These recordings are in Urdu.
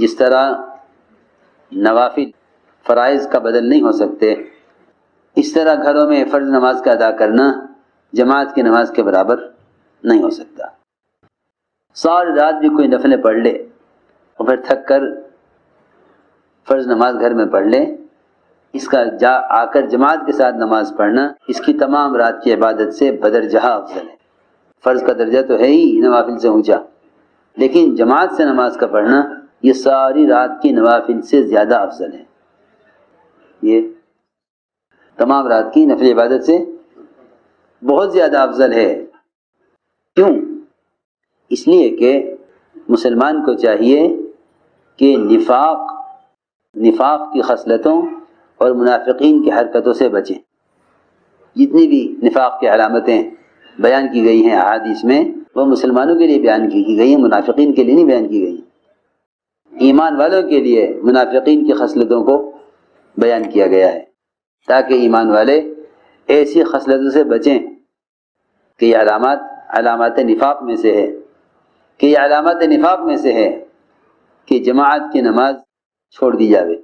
جس طرح نوافل فرائض کا بدل نہیں ہو سکتے، اس طرح گھروں میں فرض نماز کا ادا کرنا جماعت کی نماز کے برابر نہیں ہو سکتا۔ ساری رات بھی کوئی نفلیں پڑھ لے اور پھر تھک کر فرض نماز گھر میں پڑھ لے، اس کا آ کر جماعت کے ساتھ نماز پڑھنا اس کی تمام رات کی عبادت سے بدرجہ افضل ہے۔ فرض کا درجہ تو ہے ہی نوافل سے اونچا، لیکن جماعت سے نماز کا پڑھنا یہ ساری رات کی نوافل سے زیادہ افضل ہے، یہ تمام رات کی نفل عبادت سے بہت زیادہ افضل ہے۔ کیوں؟ اس لیے کہ مسلمان کو چاہیے کہ نفاق کی خصلتوں اور منافقین کی حرکتوں سے بچیں۔ جتنی بھی نفاق کی علامتیں بیان کی گئی ہیں احادیث میں، وہ مسلمانوں کے لیے بیان کی گئی ہیں، منافقین کے لیے نہیں بیان کی گئی ہیں۔ ایمان والوں کے لیے منافقین کی خصلتوں کو بیان کیا گیا ہے تاکہ ایمان والے ایسی خصلتوں سے بچیں کہ یہ علامات نفاق میں سے ہے، کہ جماعت کی نماز چھوڑ دی جاوے۔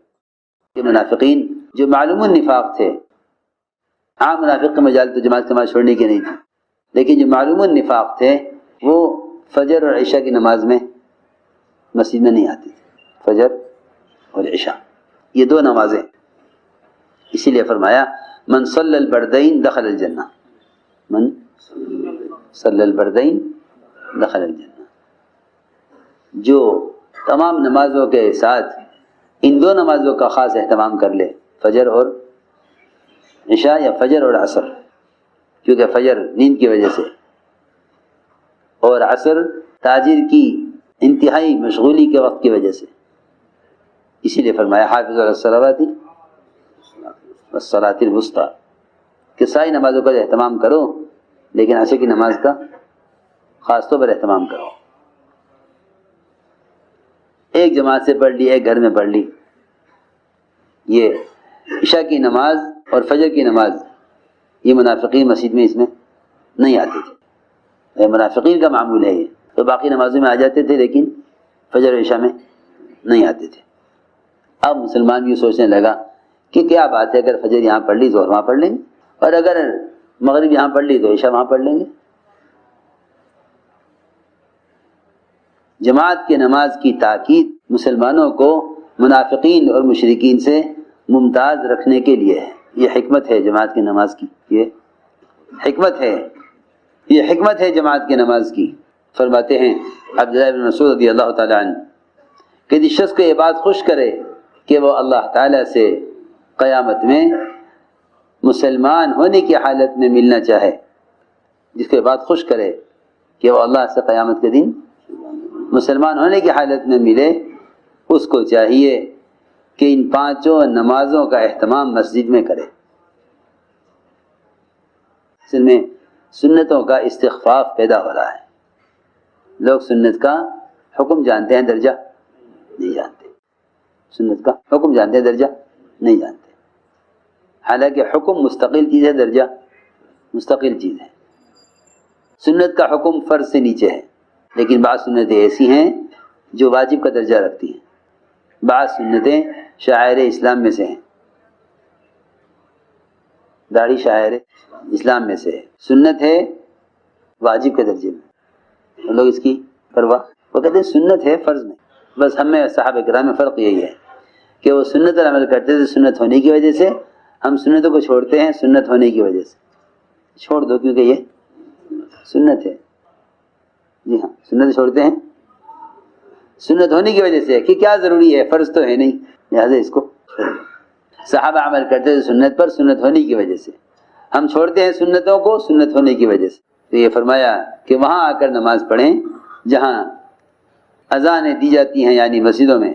کہ منافقین جو معلوم النفاق تھے، عام منافق کا مجال تو جماعت کی نماز چھوڑنے کی نہیں تھی، لیکن جو معلوم النفاق تھے وہ فجر اور عشاء کی نماز میں مسجد میں نہیں آتی تھی۔ فجر اور عشاء یہ دو نمازیں، اسی لیے فرمایا من صلی البردین دخل الجنہ، من صلی البردین دخل الجنہ۔ جو تمام نمازوں کے ساتھ ان دو نمازوں کا خاص اہتمام کر لے، فجر اور عشاء یا فجر اور عصر، کیونکہ فجر نیند کی وجہ سے اور عصر تاجر کی انتہائی مشغولی کے وقت کی وجہ سے، اسی لیے فرمایا حافظ علی الصلوات والصلاۃ الوسطی، کہ ساری نمازوں کا اہتمام کرو لیکن عصر کی نماز کا خاص طور پر اہتمام کرو۔ ایک جماعت سے پڑھ لی، ایک گھر میں پڑھ لی، یہ عشاء کی نماز اور فجر کی نماز یہ منافقین مسجد میں اس میں نہیں آتے تھے، یہ منافقین کا معمول ہے، یہ تو باقی نمازوں میں آ جاتے تھے لیکن فجر اور عشاء میں نہیں آتے تھے۔ اب مسلمان بھی سوچنے لگا کہ کیا بات ہے، اگر فجر یہاں پڑھ لی ظہر وہاں پڑھ لیں گے، اور اگر مغرب یہاں پڑھ لی تو عشاء وہاں پڑھ لیں گے۔ جماعت کی نماز کی تاکید مسلمانوں کو منافقین اور مشرکین سے ممتاز رکھنے کے لیے ہے، یہ حکمت ہے جماعت کی نماز کی، یہ حکمت ہے جماعت کی نماز کی۔ فرماتے ہیں عبداللہ بن مسعود رضی اللہ تعالیٰ عنہ کہ جس شخص کو یہ بات خوش کرے کہ وہ اللہ تعالیٰ سے قیامت میں مسلمان ہونے کی حالت میں ملنا چاہے، جس کو یہ بات خوش کرے کہ وہ اللہ سے قیامت کے دن مسلمان ہونے کی حالت میں ملے، اس کو چاہیے کہ ان پانچوں نمازوں کا اہتمام مسجد میں کرے۔ اصل میں سنتوں کا استخفاف پیدا ہو رہا ہے، لوگ سنت کا حکم جانتے ہیں، درجہ نہیں جانتے، سنت کا حکم جانتے ہیں، درجہ نہیں جانتے، حالانکہ حکم مستقل چیز ہے، درجہ مستقل چیز ہے۔ سنت کا حکم فرض سے نیچے ہے، لیکن بعض سنتیں ایسی ہیں جو واجب کا درجہ رکھتی ہیں، بعض سنتیں شعائر اسلام میں سے ہیں، داڑھی شعائر اسلام میں سے ہے، سنت ہے واجب کے درجے میں، لوگ اس کی پرواہ، وہ کہتے ہیں سنت ہے فرض میں۔ بس ہم میں صحابہ کرام میں فرق یہی ہے کہ وہ سنت پر عمل کرتے تھے سنت ہونے کی وجہ سے، ہم سنتوں کو چھوڑتے ہیں سنت ہونے کی وجہ سے۔ چھوڑ دو کیونکہ یہ سنت ہے، جی ہاں سنت چھوڑتے ہیں سنت ہونے کی وجہ سے کہ کیا ضروری ہے، فرض تو ہے نہیں، لہٰذا اس کو صحابہ عمل کرتے تھے سنت پر، سنت ہونے کی وجہ سے، ہم چھوڑتے ہیں سنتوں کو سنت ہونے کی وجہ سے۔ تو یہ فرمایا کہ وہاں آ کر نماز پڑھیں جہاں اذانیں دی جاتی ہیں، یعنی مسجدوں میں،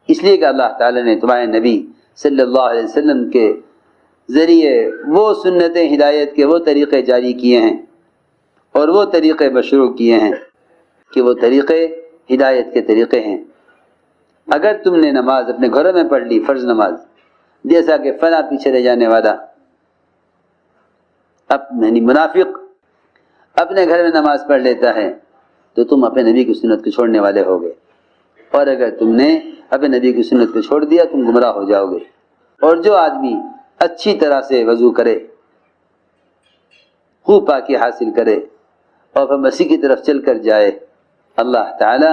اس لیے کہ اللہ تعالیٰ نے تمہارے نبی صلی اللہ علیہ وسلم کے ذریعے وہ سنتیں ہدایت کے وہ طریقے جاری کیے ہیں اور وہ طریقے مشروع کیے ہیں کہ وہ طریقے ہدایت کے طریقے ہیں۔ اگر تم نے نماز اپنے گھروں میں پڑھ لی، فرض نماز، جیسا کہ فلاں پیچھے رہ جانے والا یعنی منافق اپنے گھر میں نماز پڑھ لیتا ہے، تو تم اپنے نبی کی سنت کو چھوڑنے والے ہو گئے۔ اور اگر تم نے اپنے نبی کی سنت کو چھوڑ دیا تم گمراہ ہو جاؤ گے۔ اور جو آدمی اچھی طرح سے وضو کرے، خوب پاکی حاصل کرے اور پھر مسیح کی طرف چل کر جائے، اللہ تعالی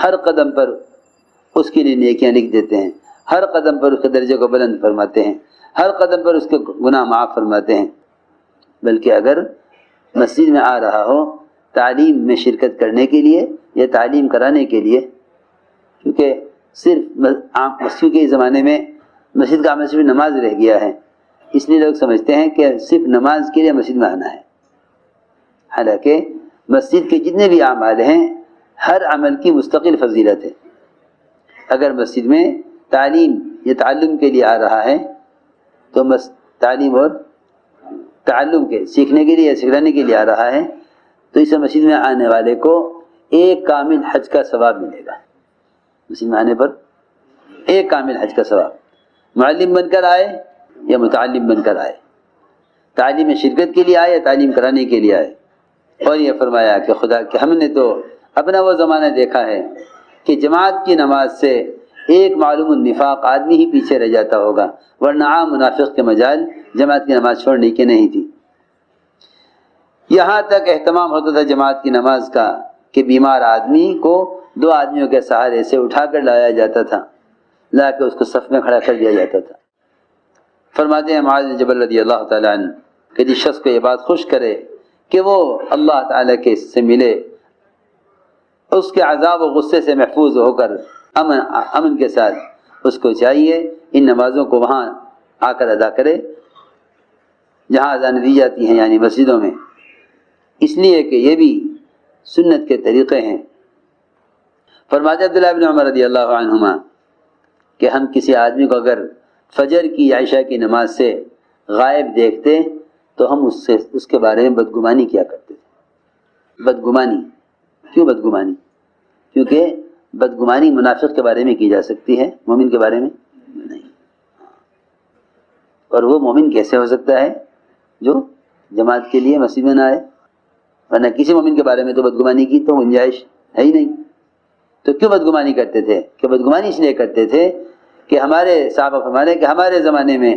ہر قدم پر اس کے لیے نیکیاں لکھ دیتے ہیں، ہر قدم پر اس کے درجے کو بلند فرماتے ہیں، ہر قدم پر اس کے گناہ معاف فرماتے ہیں۔ بلکہ اگر مسجد میں آ رہا ہو تعلیم میں شرکت کرنے کے لیے یا تعلیم کرانے کے لیے، کیونکہ صرف مسجد کے زمانے میں مسجد کا عمل صرف نماز رہ گیا ہے، اس لیے لوگ سمجھتے ہیں کہ صرف نماز کے لیے مسجد میں آنا ہے، حالانکہ مسجد کے جتنے بھی اعمال ہیں ہر عمل کی مستقل فضیلت ہے۔ اگر مسجد میں تعلیم یا تعلم کے لیے آ رہا ہے تو تعلیم اور تعلم کے سیکھنے کے لیے یا سکھلانے کے لیے آ رہا ہے تو اس مسجد میں آنے والے کو ایک کامل حج کا ثواب ملے گا۔ مسجد میں آنے پر ایک کامل حج کا ثواب، معلم بن کر آئے یا متعلم بن کر آئے، تعلیم میں شرکت کے لیے آئے یا تعلیم کرانے کے لیے آئے۔ اور یہ فرمایا کہ خدا کہ ہم نے تو اپنا وہ زمانہ دیکھا ہے کہ جماعت کی نماز سے ایک معلوم النفاق آدمی ہی پیچھے رہ جاتا ہوگا، ورنہ عام منافق کے مجال جماعت کی نماز چھوڑنے کی نہیں تھی۔ یہاں تک اہتمام ہوتا تھا جماعت کی نماز کا کہ بیمار آدمی کو 2 آدمیوں کے سہارے سے اٹھا کر لایا جاتا تھا، لا کے اس کو صف میں کھڑا کر دیا جاتا تھا۔ فرماتے ہیں معاذ بن جبل رضی اللہ تعالیٰ عنہ کہ جس شخص کو یہ بات خوش کرے کہ وہ اللہ تعالیٰ کے سے ملے، اس کے عذاب و غصے سے محفوظ ہو کر امن کے ساتھ، اس کو چاہیے ان نمازوں کو وہاں آ کر ادا کرے جہاں اذان دی جاتی ہیں، یعنی مسجدوں میں، اس لیے کہ یہ بھی سنت کے طریقے ہیں۔ فرماتے عبداللہ بن عمر رضی اللہ عنہما کہ ہم کسی آدمی کو اگر فجر کی یا عشاء کی نماز سے غائب دیکھتے تو ہم اس کے بارے میں بدگمانی کیا کرتے تھے۔ بدگمانی کیوں؟ بدگمانی کیونکہ بدگمانی منافق کے بارے میں کی جا سکتی ہے، مومن کے بارے میں نہیں۔ اور وہ مومن کیسے ہو سکتا ہے جو جماعت کے لیے مسجد میں نہ آئے؟ ورنہ کسی مومن کے بارے میں تو بدگمانی کی تو گنجائش ہے ہی نہیں۔ تو کیوں بدگمانی کرتے تھے؟ کہ بدگمانی اس لیے کرتے تھے کہ ہمارے صحابہ فرماتے کہ ہمارے زمانے میں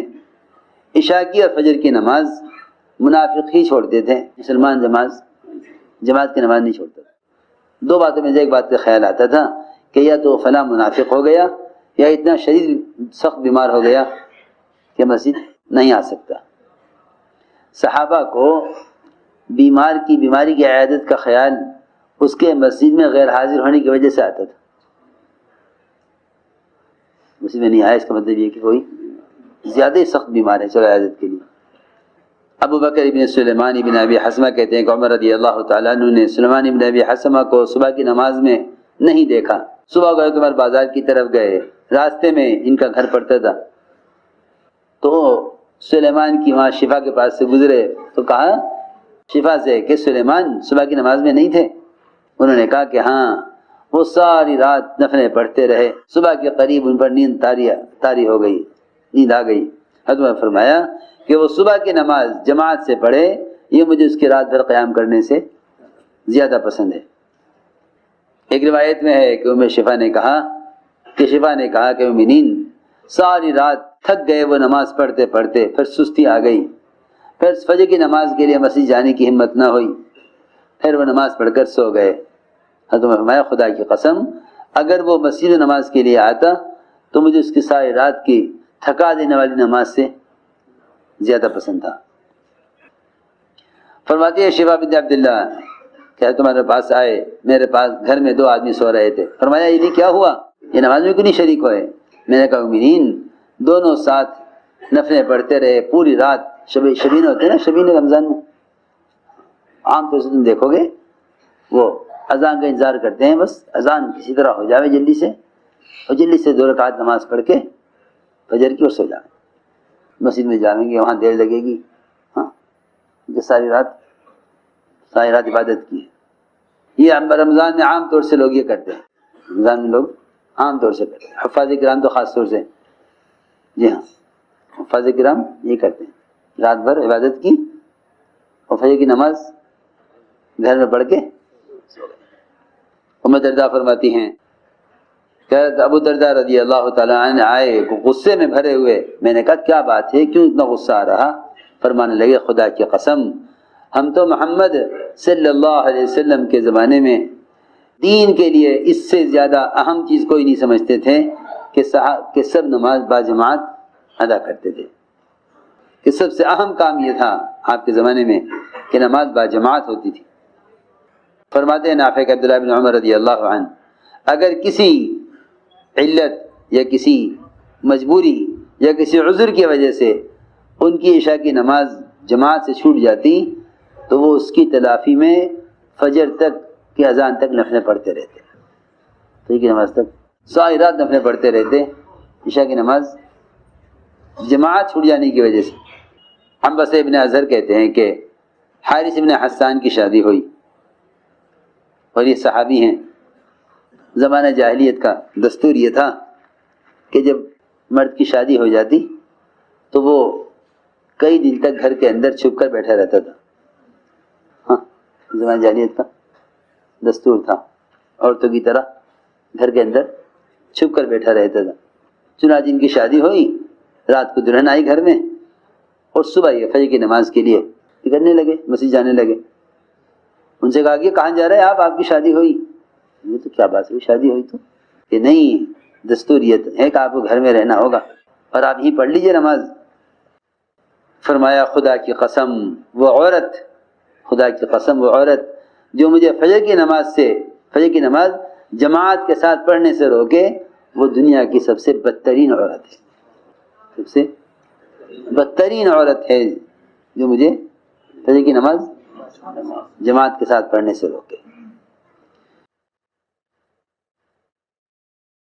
عشاء کی اور فجر کی نماز منافق ہی چھوڑتے تھے، مسلمان جماعت کی نماز نہیں چھوڑتا تھا۔ 2 باتوں میں سے ایک بات کا خیال آتا تھا کہ یا تو فلاں منافق ہو گیا یا اتنا شدید سخت بیمار ہو گیا کہ مسجد نہیں آ سکتا۔ صحابہ کو بیمار کی بیماری کی عیادت کا خیال اس کے مسجد میں غیر حاضر ہونے کی وجہ سے آتا تھا۔ مسجد میں نہیں آیا اس کا مطلب یہ کہ کوئی زیادہ ہی سخت بیمار ہے، چلو عیادت کے لیے۔ ابو بکر ابن سلیمان ابن ابی حسمہ کہتے ہیں کہ عمر رضی اللہ تعالیٰ عنہ نے سلیمان ابن ابی حسمہ کو صبح کی نماز میں نہیں دیکھا۔ صبح گئے تمہارے بازار کی طرف گئے، راستے میں ان کا گھر پڑتا تھا، تو سلیمان کی وہاں شفا کے پاس سے گزرے تو کہا شفا سے کہ سلیمان صبح کی نماز میں نہیں تھے؟ انہوں نے کہا کہ ہاں، وہ ساری رات نفلیں پڑھتے رہے، صبح کے قریب ان پر نیند طاری ہو گئی، نیند آ گئی۔ حضرت نے فرمایا کہ وہ صبح کی نماز جماعت سے پڑھے، یہ مجھے اس کی رات بھر قیام کرنے سے زیادہ پسند ہے۔ ایک روایت میں ہے کہ شفا نے کہا کہ مومنین ساری رات تھک گئے، وہ نماز پڑھتے پڑھتے پھر سستی آ گئی، پھر فجر کی نماز کے لیے مسجد جانے کی ہمت نہ ہوئی، پھر وہ نماز پڑھ کر سو گئے۔ حضرت نے فرمایا خدا کی قسم اگر وہ مسجد نماز کے لیے آتا تو مجھے اس کی ساری رات کی تھکا دینے والی نماز سے زیادہ پسند تھا۔ فرماتی ہے شفا بنت عبداللہ کہ تمہارے پاس آئے، میرے پاس گھر میں 2 آدمی سو رہے تھے، فرمایا یہ کیا ہوا، یہ نماز میں کیوں نہیں شریک ہوئے؟ میں نے کہا مومنین دونوں ساتھ نفلیں پڑھتے رہے پوری رات۔ شبین ہوتے ہیں نا، شبین رمضان میں عام طور سے تم دیکھو گے وہ اذان کا انتظار کرتے ہیں، بس اذان کسی طرح ہو جاوے جلدی سے، اور جلدی سے 2 رکعت نماز پڑھ کے فجر کی اور سو جائیں۔ مسجد میں جائیں گے وہاں دیر لگے گی، ہاں ساری رات عبادت کی ہے۔ یہ رمضان میں عام طور سے لوگ یہ کرتے ہیں، رمضان میں لوگ عام طور سے کرتے ہیں، حفاظ کرام تو خاص طور سے، جی ہاں حفاظ کرام یہ کرتے ہیں، رات بھر عبادت کی اور فجر کی نماز گھر میں پڑھ کے۔ ام درداء فرماتی ہیں کہ ابو درداء رضی اللہ تعالیٰ عنہ آئے غصے میں بھرے ہوئے. میں نے کہا کیا بات ہے, کیوں اتنا غصہ آ رہا؟ فرمانے لگے خدا کی قسم ہم تو محمد صلی اللہ علیہ وسلم کے زمانے میں دین کے لیے اس سے زیادہ اہم چیز کوئی نہیں سمجھتے تھے کہ سب نماز باجماعت ادا کرتے تھے, کہ سب سے اہم کام یہ تھا آپ کے زمانے میں کہ نماز باجماعت ہوتی تھی. فرماتے ہیں نافع کہ عبداللہ بن عمر رضی اللہ عنہ اگر کسی علت یا کسی مجبوری یا کسی عذر کی وجہ سے ان کی عشاء کی نماز جماعت سے چھوٹ جاتی تو وہ اس کی تلافی میں فجر تک کی اذان تک نفلیں پڑھتے رہتے, فجر کی نماز تک ساری رات نفلیں پڑھتے رہتے عشاء کی نماز جماعت چھوٹ جانے کی وجہ سے. عنبسہ ابن اظہر کہتے ہیں کہ حارث ابن حسان کی شادی ہوئی اور یہ صحابی ہیں. زمانہ جاہلیت کا دستور یہ تھا کہ جب مرد کی شادی ہو جاتی تو وہ کئی دن تک گھر کے اندر چھپ کر بیٹھا رہتا تھا. ہاں, زمانہ جاہلیت کا دستور تھا عورتوں کی طرح گھر کے اندر چھپ کر بیٹھا رہتا تھا. چنانچہ ان کی شادی ہوئی, رات کو دلہن آئی گھر میں اور صبح یہ فجر کی نماز کے لیے نکلنے لگے, مسجد جانے لگے. ان سے کہا کہ کہاں جا رہے ہیں آپ کی شادی ہوئی؟ یہ تو کیا بات ہے, شادی ہوئی تو کہ نہیں, دستور یہ ہے کہ آپ کو گھر میں رہنا ہوگا اور آپ ہی پڑھ لیجئے نماز. فرمایا خدا کی قسم وہ عورت, خدا کی قسم وہ عورت جو مجھے فجر کی نماز جماعت کے ساتھ پڑھنے سے روکے وہ دنیا کی سب سے بدترین عورت ہے, سب سے بدترین عورت ہے جو مجھے فجر کی نماز جماعت کے ساتھ پڑھنے سے روکے.